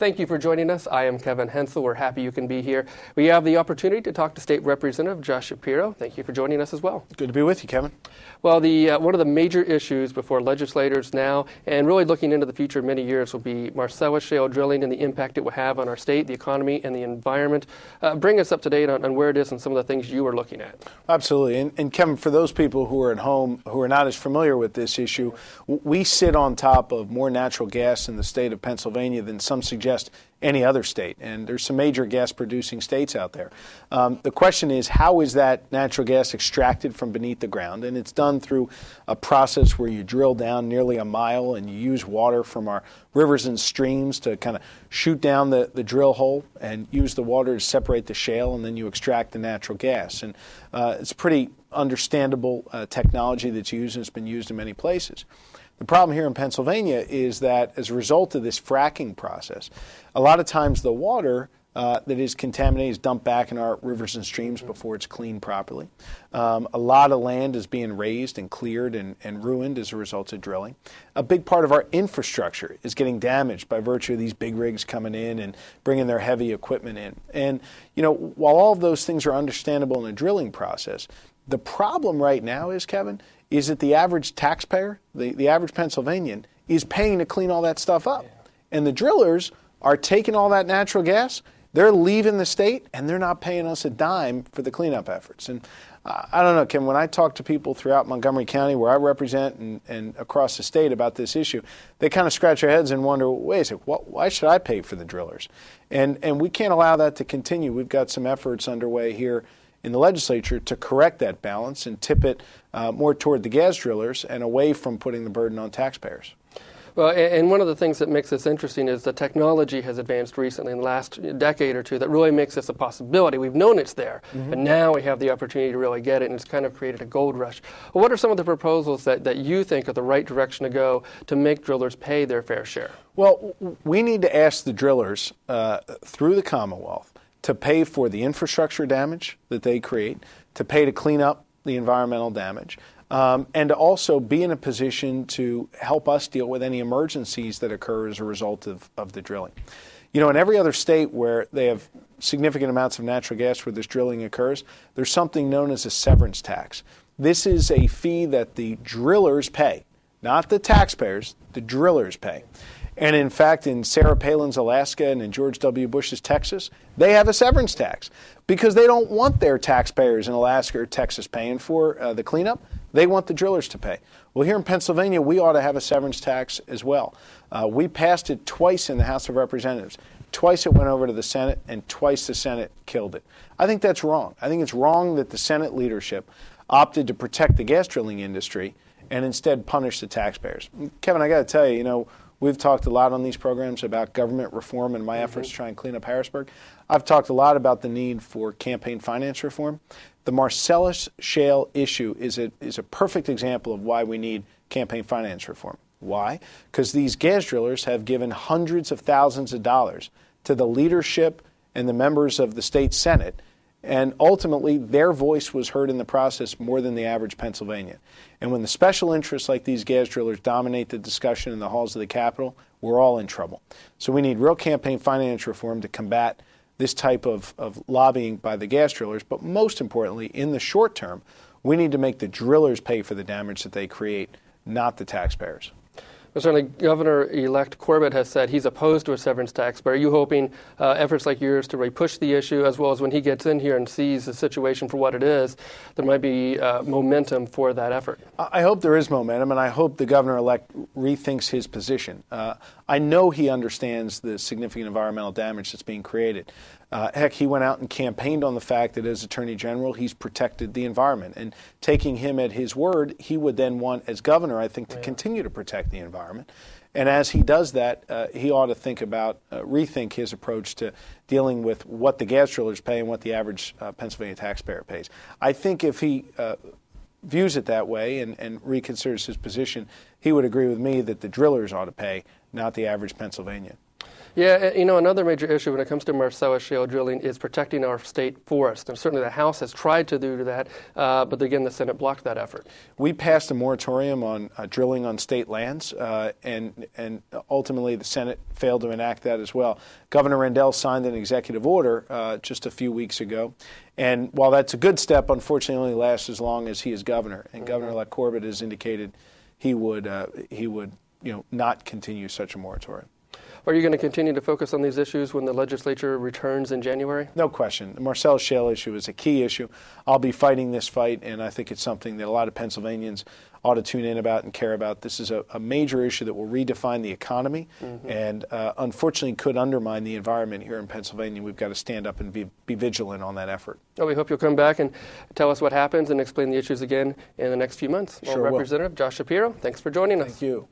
Thank you for joining us. I am Kevin Hensel. We're happy you can be here. We have the opportunity to talk to State Representative Josh Shapiro. Thank you for joining us as well. Good to be with you, Kevin. Well, one of the major issues before legislators now, and really looking into the future many years, will be Marcellus Shale drilling and the impact it will have on our state, the economy, and the environment. Bring us up to date on where it is and some of the things you are looking at. Absolutely. And Kevin, for those people who are at home who are not as familiar with this issue, we sit on top of more natural gas in the state of Pennsylvania than some suggest any other state. And there's some major gas-producing states out there. The question is, how is that natural gas extracted from beneath the ground? And it's done through a process where you drill down nearly a mile and you use water from our rivers and streams to kind of shoot down the drill hole and use the water to separate the shale, and then you extract the natural gas. And it's pretty understandable technology that's used, and it's been used in many places. The problem here in Pennsylvania is that as a result of this fracking process, a lot of times the water that is contaminated is dumped back in our rivers and streams before it's cleaned properly. A lot of land is being raised and cleared and ruined as a result of drilling. A big part of our infrastructure is getting damaged by virtue of these big rigs coming in and bringing their heavy equipment in. And, you know, while all of those things are understandable in a drilling process, the problem right now is, Kevin, is that the average taxpayer, the average Pennsylvanian, is paying to clean all that stuff up. And the drillers are taking all that natural gas, they're leaving the state, and they're not paying us a dime for the cleanup efforts. And I don't know, Kim, when I talk to people throughout Montgomery County, where I represent, and across the state about this issue, they kind of scratch their heads and wonder, wait a second, why should I pay for the drillers? And we can't allow that to continue. We've got some efforts underway here in the legislature to correct that balance and tip it more toward the gas drillers and away from putting the burden on taxpayers. Well, and one of the things that makes this interesting is the technology has advanced recently in the last decade or two that really makes this a possibility. We've known it's there, but now we have the opportunity to really get it, and it's kind of created a gold rush. Well, what are some of the proposals that you think are the right direction to go to make drillers pay their fair share? Well, we need to ask the drillers through the Commonwealth to pay for the infrastructure damage that they create, to pay to clean up the environmental damage, and to also be in a position to help us deal with any emergencies that occur as a result of the drilling. You know, in every other state where they have significant amounts of natural gas where this drilling occurs, there's something known as a severance tax. This is a fee that the drillers pay, not the taxpayers, the drillers pay. And in fact, in Sarah Palin's Alaska and in George W. Bush's Texas, they have a severance tax because they don't want their taxpayers in Alaska or Texas paying for the cleanup. They want the drillers to pay. Well, here in Pennsylvania, we ought to have a severance tax as well. We passed it twice in the House of Representatives. Twice it went over to the Senate, and twice the Senate killed it. I think that's wrong. I think it's wrong that the Senate leadership opted to protect the gas drilling industry and instead punish the taxpayers. Kevin, I got to tell you, you know, we've talked a lot on these programs about government reform and my efforts to try and clean up Harrisburg. I've talked a lot about the need for campaign finance reform. The Marcellus Shale issue is a perfect example of why we need campaign finance reform. Why? Because these gas drillers have given hundreds of thousands of dollars to the leadership and the members of the state Senate, and ultimately their voice was heard in the process more than the average Pennsylvanian. And when the special interests like these gas drillers dominate the discussion in the halls of the Capitol, we're all in trouble. So we need real campaign finance reform to combat this type of lobbying by the gas drillers. But most importantly, in the short term, we need to make the drillers pay for the damage that they create, not the taxpayers. Well, certainly, Governor-elect Corbett has said he's opposed to a severance tax, but are you hoping efforts like yours to really push the issue, as well as when he gets in here and sees the situation for what it is, there might be momentum for that effort? I hope there is momentum, and I hope the governor-elect rethinks his position. I know he understands the significant environmental damage that's being created. Heck, he went out and campaigned on the fact that as Attorney General, he's protected the environment. And taking him at his word, he would then want, as governor, I think, to continue to protect the environment. And as he does that, he ought to think about, rethink his approach to dealing with what the gas drillers pay and what the average Pennsylvania taxpayer pays. I think if he views it that way and reconsiders his position, he would agree with me that the drillers ought to pay, not the average Pennsylvanian. Yeah, you know, another major issue when it comes to Marcellus Shale drilling is protecting our state forest. And certainly the House has tried to do that, but again, the Senate blocked that effort. We passed a moratorium on drilling on state lands, and ultimately the Senate failed to enact that as well. Governor Rendell signed an executive order just a few weeks ago. And while that's a good step, unfortunately only lasts as long as he is governor. And Governor-elect Corbett has indicated he would not continue such a moratorium. Are you going to continue to focus on these issues when the legislature returns in January? No question. The Marcellus Shale issue is a key issue. I'll be fighting this fight, and I think it's something that a lot of Pennsylvanians ought to tune in about and care about. This is a major issue that will redefine the economy and unfortunately could undermine the environment here in Pennsylvania. We've got to stand up and be vigilant on that effort. Well, we hope you'll come back and tell us what happens and explain the issues again in the next few months. Sure Representative Josh Shapiro, thanks for joining us. Thank you.